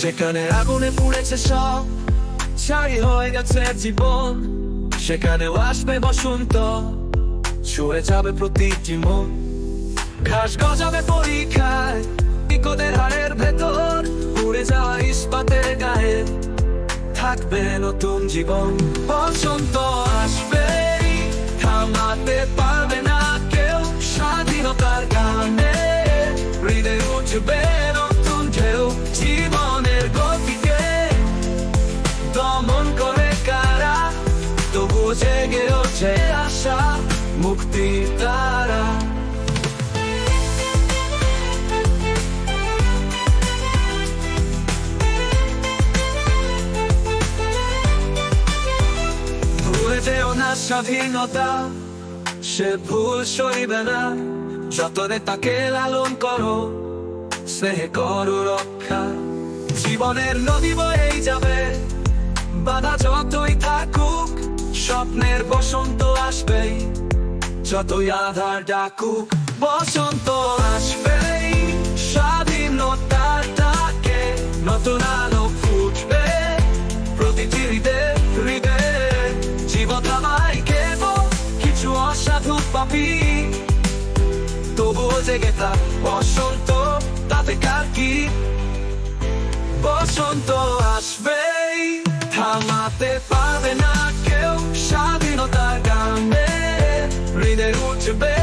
যেখানে আগুনে পুড়েছে সব, ছাই হয়ে গেছে জীবন, সেখানেও আসবে বসন্ত, ছুঁয়ে যাবে প্রতিটি মন। ঘাস গজাবে পরীক্ষায়, বিকটের হাড়ের ভেতর, উড়ে যাওয়া ইস্পাতের গায়ে থাকবে নতুন জীবন। বসন্ত আসবে, থামাতে পারবে না কেউ, স্বাধীনতার গানে হৃদয়ে উঠবে নতুন ঢেউ। জীবনের গতিকে দমন করে কারা, তবুও জেগে ওঠে আশা, মুক্তির তারা। ভুলে যেও না স্বাধীনতা, সে ভুল সইবে না, যতনে তাকে লালন করো, স্নেহে করো রক্ষা। জীবনের নদী বয়েই যাবে, বাধা যতই থাকুক, স্বপ্নের বসন্ত আসবেই, যতই আধার ডাকুক। বসন্ত আসবেই, স্বাধীনতার ডাকে নতুন আলো ফুটবে প্রতিটি হৃদয়ে। জীবন থামাই কেবল কিছু অসাধু পাপী, তবুও জেগে থাক বসন্ত, তাতে কার কি। বসন্ত আসবেই, থামাতে পারবে না কেউ, স্বাধীনতার গানে হৃদয়ে উঠবে